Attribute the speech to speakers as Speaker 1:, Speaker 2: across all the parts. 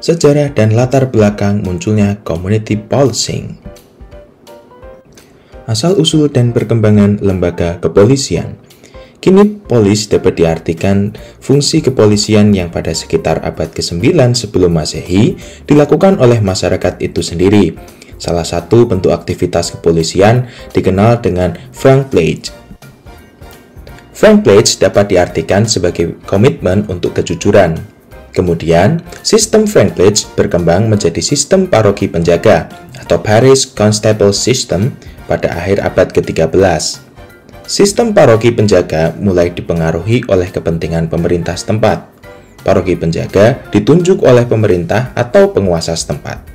Speaker 1: Sejarah dan latar belakang munculnya community policing. Asal-usul dan perkembangan lembaga kepolisian. Kini polis dapat diartikan fungsi kepolisian yang pada sekitar abad ke-9 sebelum Masehi dilakukan oleh masyarakat itu sendiri. Salah satu bentuk aktivitas kepolisian dikenal dengan Frank-Pledge. Frank-Pledge dapat diartikan sebagai komitmen untuk kejujuran. Kemudian, sistem Frank-Pledge berkembang menjadi sistem paroki penjaga atau Parish Constable System pada akhir abad ke-13. Sistem paroki penjaga mulai dipengaruhi oleh kepentingan pemerintah setempat. Paroki penjaga ditunjuk oleh pemerintah atau penguasa setempat.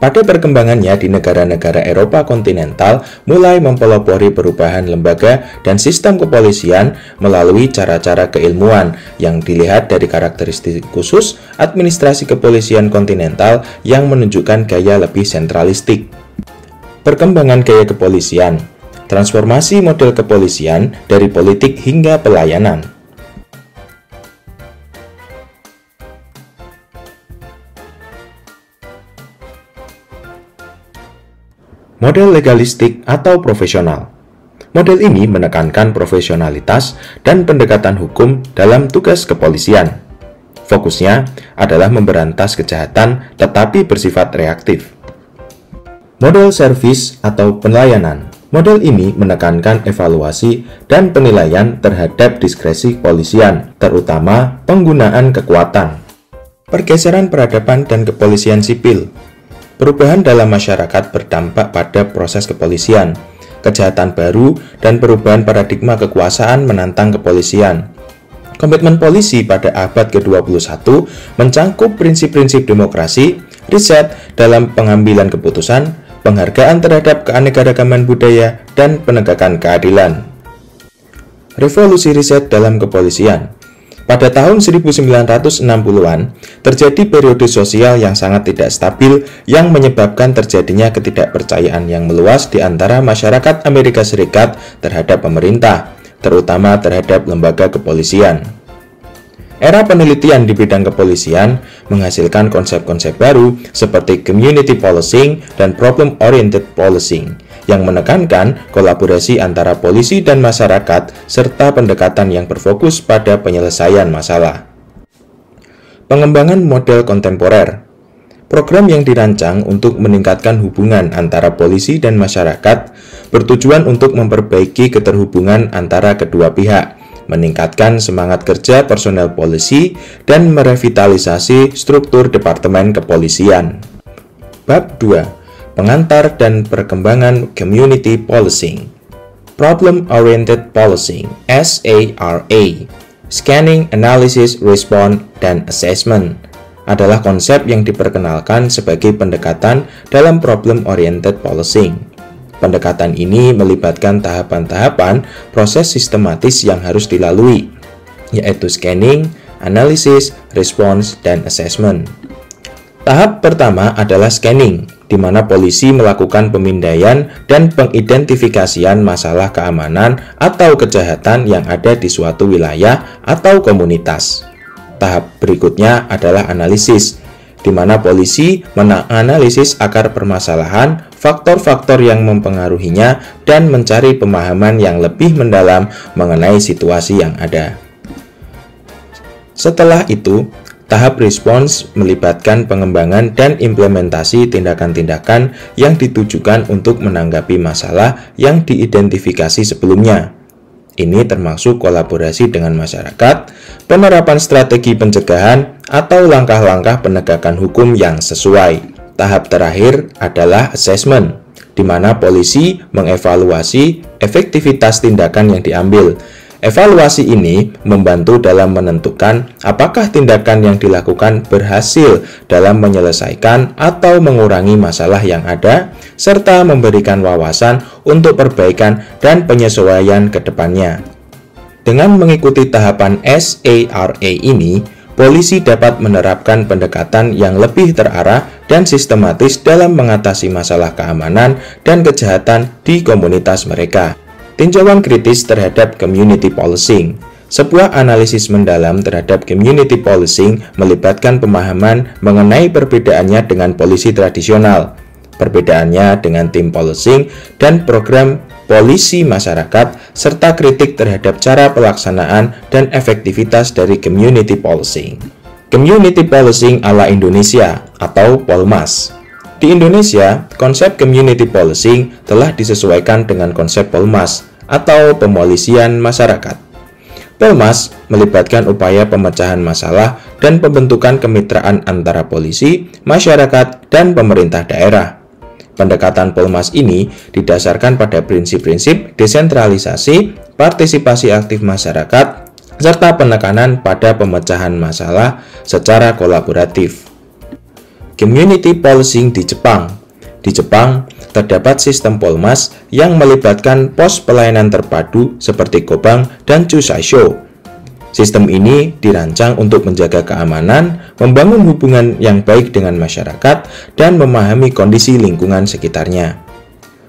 Speaker 1: Pada perkembangannya di negara-negara Eropa kontinental mulai mempelopori perubahan lembaga dan sistem kepolisian melalui cara-cara keilmuan yang dilihat dari karakteristik khusus administrasi kepolisian kontinental yang menunjukkan gaya lebih sentralistik. Perkembangan gaya kepolisian, transformasi model kepolisian dari politik hingga pelayanan. Model legalistik atau profesional. Model ini menekankan profesionalitas dan pendekatan hukum dalam tugas kepolisian. Fokusnya adalah memberantas kejahatan tetapi bersifat reaktif. Model servis atau pelayanan. Model ini menekankan evaluasi dan penilaian terhadap diskresi kepolisian, terutama penggunaan kekuatan. Pergeseran peradaban dan kepolisian sipil. Perubahan dalam masyarakat berdampak pada proses kepolisian, kejahatan baru, dan perubahan paradigma kekuasaan menantang kepolisian. Komitmen polisi pada abad ke-21 mencangkup prinsip-prinsip demokrasi, riset dalam pengambilan keputusan, penghargaan terhadap keanekaragaman budaya, dan penegakan keadilan. Revolusi riset dalam kepolisian. Pada tahun 1960-an, terjadi periode sosial yang sangat tidak stabil yang menyebabkan terjadinya ketidakpercayaan yang meluas di antara masyarakat Amerika Serikat terhadap pemerintah, terutama terhadap lembaga kepolisian. Era penelitian di bidang kepolisian menghasilkan konsep-konsep baru seperti community policing dan problem-oriented policing yang menekankan kolaborasi antara polisi dan masyarakat serta pendekatan yang berfokus pada penyelesaian masalah. Pengembangan model kontemporer. Program yang dirancang untuk meningkatkan hubungan antara polisi dan masyarakat bertujuan untuk memperbaiki keterhubungan antara kedua pihak, meningkatkan semangat kerja personel polisi, dan merevitalisasi struktur departemen kepolisian. Bab 2. Pengantar dan perkembangan community policing. Problem-oriented policing, SARA, scanning, analysis, response, dan assessment adalah konsep yang diperkenalkan sebagai pendekatan dalam problem-oriented policing. Pendekatan ini melibatkan tahapan-tahapan proses sistematis yang harus dilalui, yaitu scanning, analisis, response, dan assessment. Tahap pertama adalah scanning, di mana polisi melakukan pemindaian dan pengidentifikasian masalah keamanan atau kejahatan yang ada di suatu wilayah atau komunitas. Tahap berikutnya adalah analisis, di mana polisi menganalisis akar permasalahan, faktor-faktor yang mempengaruhinya, dan mencari pemahaman yang lebih mendalam mengenai situasi yang ada. Setelah itu, tahap respons melibatkan pengembangan dan implementasi tindakan-tindakan yang ditujukan untuk menanggapi masalah yang diidentifikasi sebelumnya. Ini termasuk kolaborasi dengan masyarakat, penerapan strategi pencegahan, atau langkah-langkah penegakan hukum yang sesuai. Tahap terakhir adalah assessment, di mana polisi mengevaluasi efektivitas tindakan yang diambil. Evaluasi ini membantu dalam menentukan apakah tindakan yang dilakukan berhasil dalam menyelesaikan atau mengurangi masalah yang ada, serta memberikan wawasan untuk perbaikan dan penyesuaian ke depannya. Dengan mengikuti tahapan SARA ini, polisi dapat menerapkan pendekatan yang lebih terarah dan sistematis dalam mengatasi masalah keamanan dan kejahatan di komunitas mereka. Tinjauan kritis terhadap community policing. Sebuah analisis mendalam terhadap community policing melibatkan pemahaman mengenai perbedaannya dengan polisi tradisional, perbedaannya dengan tim policing dan program polisi masyarakat, serta kritik terhadap cara pelaksanaan dan efektivitas dari community policing. Community policing ala Indonesia atau Polmas. Di Indonesia, konsep community policing telah disesuaikan dengan konsep Polmas atau pemolisian masyarakat. Polmas melibatkan upaya pemecahan masalah dan pembentukan kemitraan antara polisi, masyarakat, dan pemerintah daerah. Pendekatan Polmas ini didasarkan pada prinsip-prinsip desentralisasi, partisipasi aktif masyarakat, serta penekanan pada pemecahan masalah secara kolaboratif. Community policing di Jepang. Di Jepang, terdapat sistem Polmas yang melibatkan pos pelayanan terpadu seperti Gobang dan Chusaisho. Sistem ini dirancang untuk menjaga keamanan, membangun hubungan yang baik dengan masyarakat, dan memahami kondisi lingkungan sekitarnya.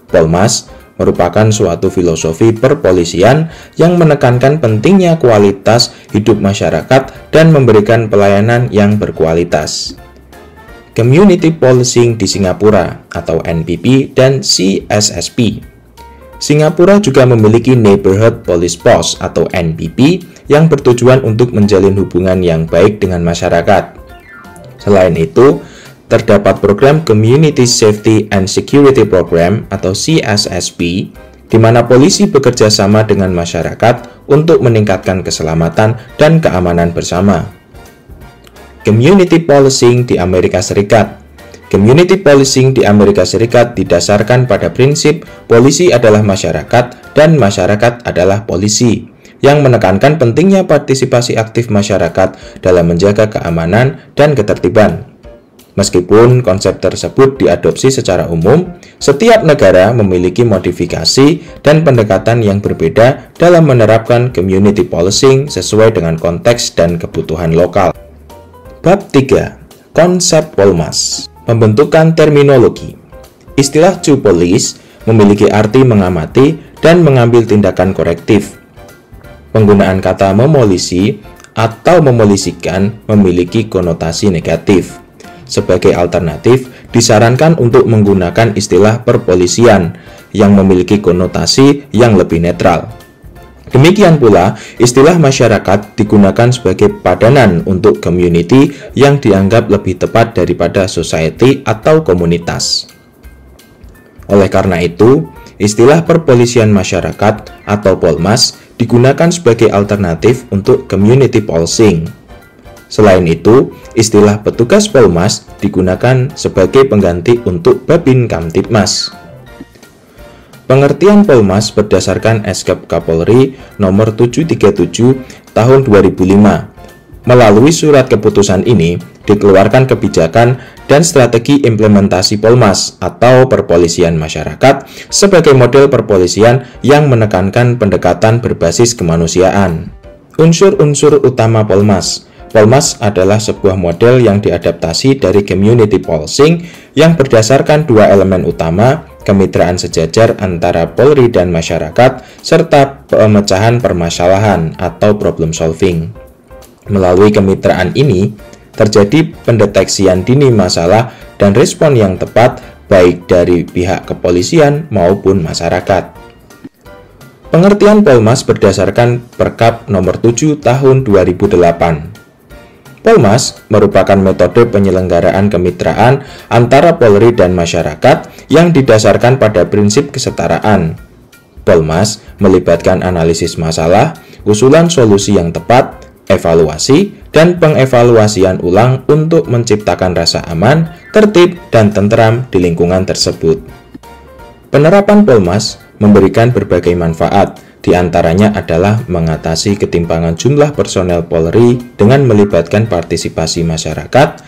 Speaker 1: Polmas merupakan suatu filosofi perpolisian yang menekankan pentingnya kualitas hidup masyarakat dan memberikan pelayanan yang berkualitas. Community Policing di Singapura atau NPP dan CSSP. Singapura juga memiliki Neighborhood Police Post atau NPP yang bertujuan untuk menjalin hubungan yang baik dengan masyarakat. Selain itu, terdapat program Community Safety and Security Program atau CSSP, di mana polisi bekerja sama dengan masyarakat untuk meningkatkan keselamatan dan keamanan bersama. Community Policing di Amerika Serikat. Community Policing di Amerika Serikat didasarkan pada prinsip polisi adalah masyarakat dan masyarakat adalah polisi, yang menekankan pentingnya partisipasi aktif masyarakat dalam menjaga keamanan dan ketertiban. Meskipun konsep tersebut diadopsi secara umum, setiap negara memiliki modifikasi dan pendekatan yang berbeda dalam menerapkan community policing sesuai dengan konteks dan kebutuhan lokal. Bab 3. Konsep Polmas. Pembentukan terminologi. Istilah to police memiliki arti mengamati dan mengambil tindakan korektif. Penggunaan kata memolisi atau memolisikan memiliki konotasi negatif. Sebagai alternatif, disarankan untuk menggunakan istilah perpolisian yang memiliki konotasi yang lebih netral. Demikian pula, istilah masyarakat digunakan sebagai padanan untuk community yang dianggap lebih tepat daripada society atau komunitas. Oleh karena itu, istilah perpolisian masyarakat atau Polmas digunakan sebagai alternatif untuk community policing. Selain itu, istilah petugas Polmas digunakan sebagai pengganti untuk Babin Kamtibmas. Pengertian Polmas berdasarkan Eskep Kapolri nomor 737 tahun 2005. Melalui surat keputusan ini, dikeluarkan kebijakan dan strategi implementasi Polmas atau perpolisian masyarakat sebagai model perpolisian yang menekankan pendekatan berbasis kemanusiaan. Unsur-unsur utama Polmas. Polmas adalah sebuah model yang diadaptasi dari community policing yang berdasarkan dua elemen utama, kemitraan sejajar antara Polri dan masyarakat, serta pemecahan permasalahan atau problem solving. Melalui kemitraan ini, terjadi pendeteksian dini masalah dan respon yang tepat baik dari pihak kepolisian maupun masyarakat. Pengertian Polmas berdasarkan Perkap nomor 7 tahun 2008. Polmas merupakan metode penyelenggaraan kemitraan antara Polri dan masyarakat yang didasarkan pada prinsip kesetaraan. Polmas melibatkan analisis masalah, usulan solusi yang tepat, evaluasi, dan pengevaluasian ulang untuk menciptakan rasa aman, tertib, dan tentram di lingkungan tersebut. Penerapan Polmas memberikan berbagai manfaat, di antaranya adalah mengatasi ketimpangan jumlah personel Polri dengan melibatkan partisipasi masyarakat,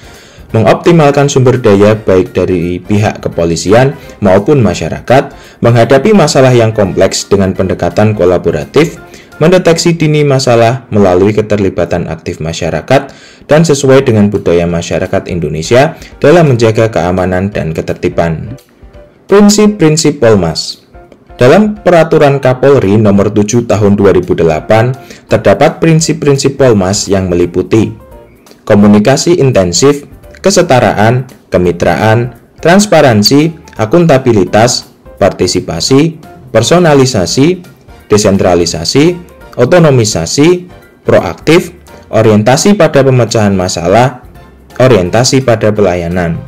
Speaker 1: mengoptimalkan sumber daya baik dari pihak kepolisian maupun masyarakat, menghadapi masalah yang kompleks dengan pendekatan kolaboratif, mendeteksi dini masalah melalui keterlibatan aktif masyarakat, dan sesuai dengan budaya masyarakat Indonesia dalam menjaga keamanan dan ketertiban. Prinsip-prinsip Polmas. Dalam Peraturan Kapolri Nomor 7 Tahun 2008, terdapat prinsip-prinsip Polmas yang meliputi komunikasi intensif, kesetaraan, kemitraan, transparansi, akuntabilitas, partisipasi, personalisasi, desentralisasi, otonomisasi, proaktif, orientasi pada pemecahan masalah, orientasi pada pelayanan.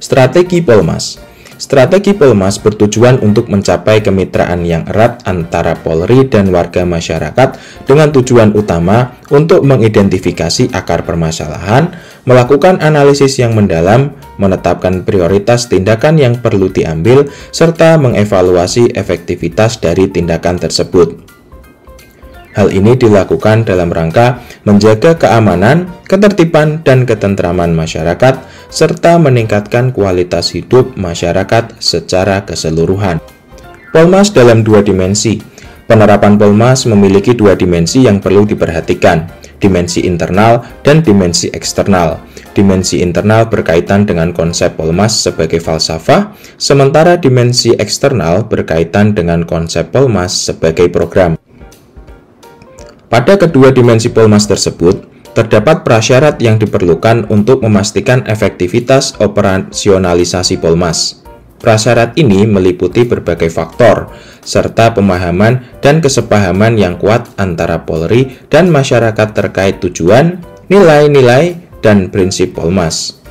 Speaker 1: Strategi Polmas. Strategi Polmas bertujuan untuk mencapai kemitraan yang erat antara Polri dan warga masyarakat dengan tujuan utama untuk mengidentifikasi akar permasalahan, melakukan analisis yang mendalam, menetapkan prioritas tindakan yang perlu diambil, serta mengevaluasi efektivitas dari tindakan tersebut. Hal ini dilakukan dalam rangka menjaga keamanan, ketertiban, dan ketentraman masyarakat, serta meningkatkan kualitas hidup masyarakat secara keseluruhan. Polmas dalam dua dimensi. Penerapan Polmas memiliki dua dimensi yang perlu diperhatikan, dimensi internal dan dimensi eksternal. Dimensi internal berkaitan dengan konsep Polmas sebagai falsafah, sementara dimensi eksternal berkaitan dengan konsep Polmas sebagai program. Pada kedua dimensi Polmas tersebut, terdapat prasyarat yang diperlukan untuk memastikan efektivitas operasionalisasi Polmas. Prasyarat ini meliputi berbagai faktor, serta pemahaman dan kesepahaman yang kuat antara Polri dan masyarakat terkait tujuan, nilai-nilai, dan prinsip Polmas.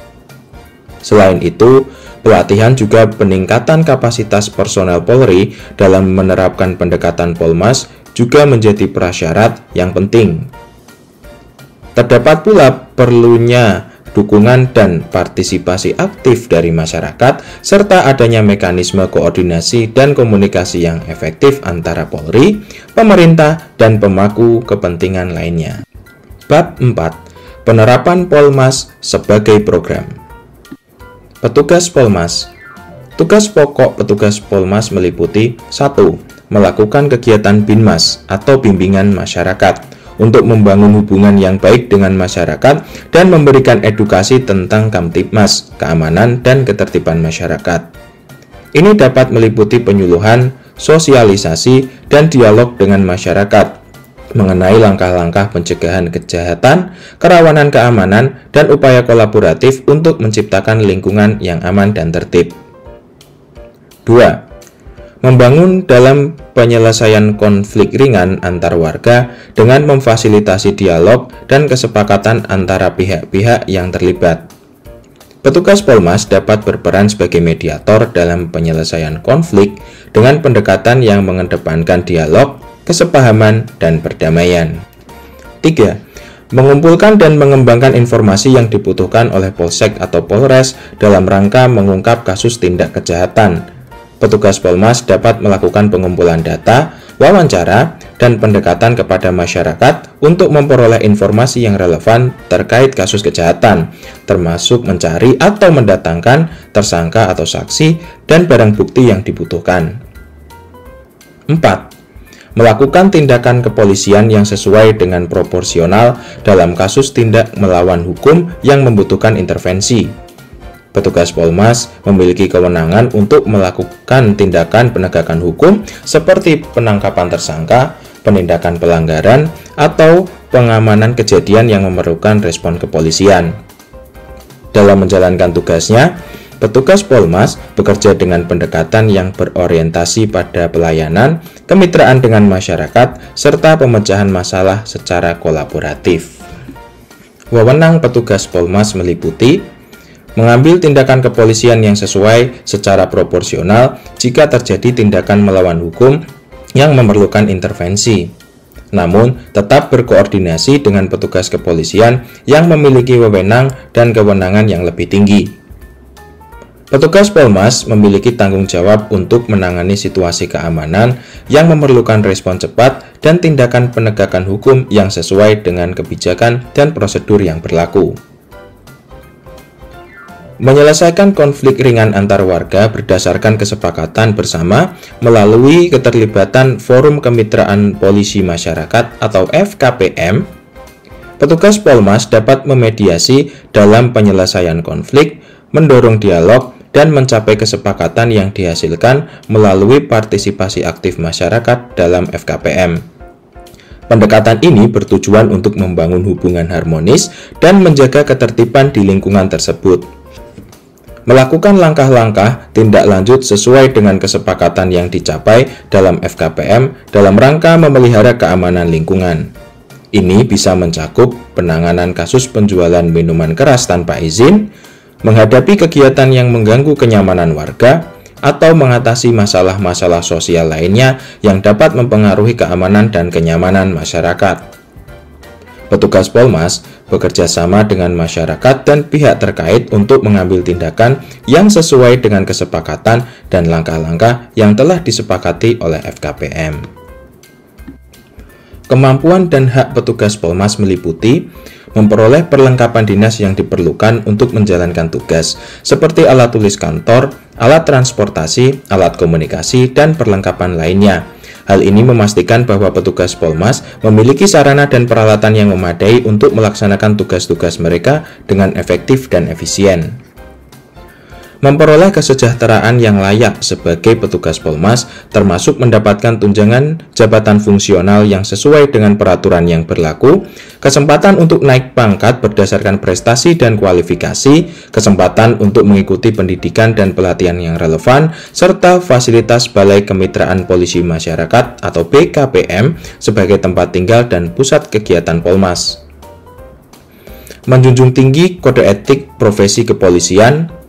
Speaker 1: Selain itu, pelatihan juga peningkatan kapasitas personel Polri dalam menerapkan pendekatan Polmas juga menjadi prasyarat yang penting. Terdapat pula perlunya dukungan dan partisipasi aktif dari masyarakat, serta adanya mekanisme koordinasi dan komunikasi yang efektif antara Polri, pemerintah, dan pemangku kepentingan lainnya. Bab 4. Penerapan Polmas sebagai program. Petugas Polmas. Tugas pokok petugas Polmas meliputi 1. Melakukan kegiatan BINMAS atau bimbingan masyarakat untuk membangun hubungan yang baik dengan masyarakat dan memberikan edukasi tentang Kamtibmas, keamanan dan ketertiban masyarakat. Ini dapat meliputi penyuluhan, sosialisasi, dan dialog dengan masyarakat mengenai langkah-langkah pencegahan kejahatan, kerawanan keamanan, dan upaya kolaboratif untuk menciptakan lingkungan yang aman dan tertib. 2. Membangun dalam penyelesaian konflik ringan antar warga dengan memfasilitasi dialog dan kesepakatan antara pihak-pihak yang terlibat. Petugas Polmas dapat berperan sebagai mediator dalam penyelesaian konflik dengan pendekatan yang mengedepankan dialog, kesepahaman, dan perdamaian. 3. Mengumpulkan dan mengembangkan informasi yang dibutuhkan oleh Polsek atau Polres dalam rangka mengungkap kasus tindak kejahatan. Petugas Polmas dapat melakukan pengumpulan data, wawancara, dan pendekatan kepada masyarakat untuk memperoleh informasi yang relevan terkait kasus kejahatan, termasuk mencari atau mendatangkan tersangka atau saksi dan barang bukti yang dibutuhkan. 4. Melakukan tindakan kepolisian yang sesuai dengan proporsional dalam kasus tindak melawan hukum yang membutuhkan intervensi. Petugas Polmas memiliki kewenangan untuk melakukan tindakan penegakan hukum seperti penangkapan tersangka, penindakan pelanggaran, atau pengamanan kejadian yang memerlukan respon kepolisian. Dalam menjalankan tugasnya, petugas Polmas bekerja dengan pendekatan yang berorientasi pada pelayanan, kemitraan dengan masyarakat, serta pemecahan masalah secara kolaboratif. Wewenang petugas Polmas meliputi mengambil tindakan kepolisian yang sesuai secara proporsional jika terjadi tindakan melawan hukum yang memerlukan intervensi, namun tetap berkoordinasi dengan petugas kepolisian yang memiliki wewenang dan kewenangan yang lebih tinggi. Petugas Polmas memiliki tanggung jawab untuk menangani situasi keamanan yang memerlukan respon cepat dan tindakan penegakan hukum yang sesuai dengan kebijakan dan prosedur yang berlaku. Menyelesaikan konflik ringan antar warga berdasarkan kesepakatan bersama melalui keterlibatan Forum Kemitraan Polisi Masyarakat atau FKPM. Petugas Polmas dapat memediasi dalam penyelesaian konflik, mendorong dialog, dan mencapai kesepakatan yang dihasilkan melalui partisipasi aktif masyarakat dalam FKPM. Pendekatan ini bertujuan untuk membangun hubungan harmonis dan menjaga ketertiban di lingkungan tersebut. Melakukan langkah-langkah tindak lanjut sesuai dengan kesepakatan yang dicapai dalam FKPM dalam rangka memelihara keamanan lingkungan. Ini bisa mencakup penanganan kasus penjualan minuman keras tanpa izin, menghadapi kegiatan yang mengganggu kenyamanan warga, atau mengatasi masalah-masalah sosial lainnya yang dapat mempengaruhi keamanan dan kenyamanan masyarakat. Petugas Polmas bekerja sama dengan masyarakat dan pihak terkait untuk mengambil tindakan yang sesuai dengan kesepakatan dan langkah-langkah yang telah disepakati oleh FKPM. Kemampuan dan hak petugas Polmas meliputi memperoleh perlengkapan dinas yang diperlukan untuk menjalankan tugas, seperti alat tulis kantor, alat transportasi, alat komunikasi, dan perlengkapan lainnya. Hal ini memastikan bahwa petugas Polmas memiliki sarana dan peralatan yang memadai untuk melaksanakan tugas-tugas mereka dengan efektif dan efisien. Memperoleh kesejahteraan yang layak sebagai petugas Polmas termasuk mendapatkan tunjangan jabatan fungsional yang sesuai dengan peraturan yang berlaku, kesempatan untuk naik pangkat berdasarkan prestasi dan kualifikasi, kesempatan untuk mengikuti pendidikan dan pelatihan yang relevan, serta fasilitas Balai Kemitraan Polisi Masyarakat atau BKPM sebagai tempat tinggal dan pusat kegiatan Polmas. Menjunjung tinggi kode etik profesi kepolisian.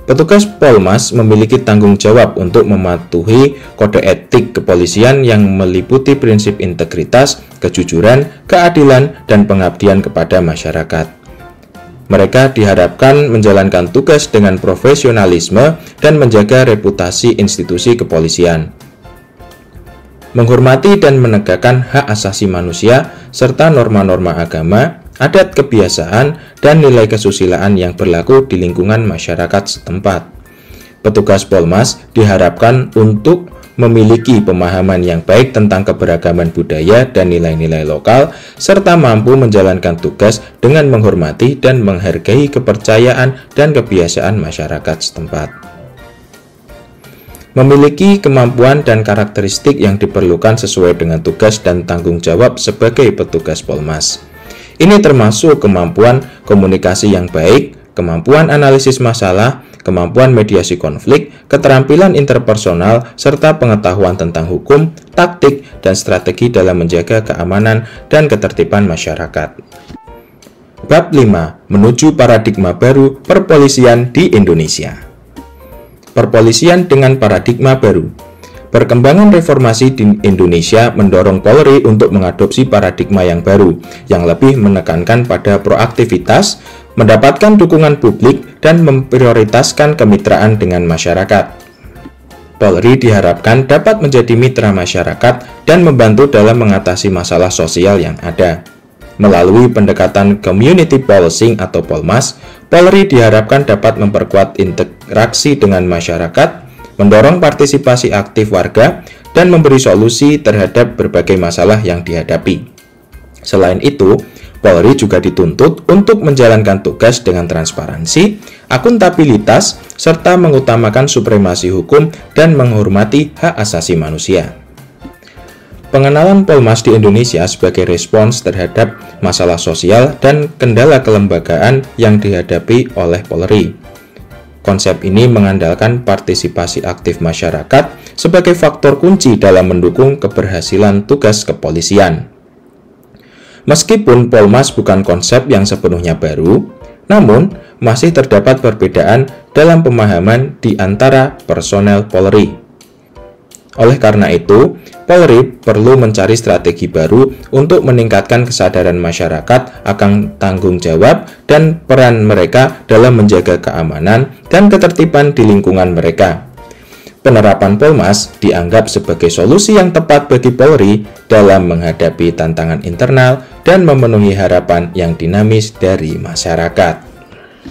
Speaker 1: Petugas Polmas memiliki tanggung jawab untuk mematuhi kode etik kepolisian yang meliputi prinsip integritas, kejujuran, keadilan, dan pengabdian kepada masyarakat. Mereka diharapkan menjalankan tugas dengan profesionalisme dan menjaga reputasi institusi kepolisian. Menghormati dan menegakkan hak asasi manusia serta norma-norma agama, adat kebiasaan, dan nilai kesusilaan yang berlaku di lingkungan masyarakat setempat. Petugas Polmas diharapkan untuk memiliki pemahaman yang baik tentang keberagaman budaya dan nilai-nilai lokal, serta mampu menjalankan tugas dengan menghormati dan menghargai kepercayaan dan kebiasaan masyarakat setempat. Memiliki kemampuan dan karakteristik yang diperlukan sesuai dengan tugas dan tanggung jawab sebagai petugas Polmas. Ini termasuk kemampuan komunikasi yang baik, kemampuan analisis masalah, kemampuan mediasi konflik, keterampilan interpersonal, serta pengetahuan tentang hukum, taktik, dan strategi dalam menjaga keamanan dan ketertiban masyarakat. Bab 5. Menuju paradigma baru perpolisian di Indonesia. Perpolisian dengan paradigma baru. Perkembangan reformasi di Indonesia mendorong Polri untuk mengadopsi paradigma yang baru, yang lebih menekankan pada proaktivitas, mendapatkan dukungan publik, dan memprioritaskan kemitraan dengan masyarakat. Polri diharapkan dapat menjadi mitra masyarakat dan membantu dalam mengatasi masalah sosial yang ada. Melalui pendekatan community policing atau Polmas, Polri diharapkan dapat memperkuat interaksi dengan masyarakat, mendorong partisipasi aktif warga, dan memberi solusi terhadap berbagai masalah yang dihadapi. Selain itu, Polri juga dituntut untuk menjalankan tugas dengan transparansi, akuntabilitas, serta mengutamakan supremasi hukum dan menghormati hak asasi manusia. Pengenalan Polmas di Indonesia sebagai respons terhadap masalah sosial dan kendala kelembagaan yang dihadapi oleh Polri. Konsep ini mengandalkan partisipasi aktif masyarakat sebagai faktor kunci dalam mendukung keberhasilan tugas kepolisian. Meskipun Polmas bukan konsep yang sepenuhnya baru, namun masih terdapat perbedaan dalam pemahaman di antara personel Polri. Oleh karena itu, Polri perlu mencari strategi baru untuk meningkatkan kesadaran masyarakat akan tanggung jawab dan peran mereka dalam menjaga keamanan dan ketertiban di lingkungan mereka. Penerapan Polmas dianggap sebagai solusi yang tepat bagi Polri dalam menghadapi tantangan internal dan memenuhi harapan yang dinamis dari masyarakat.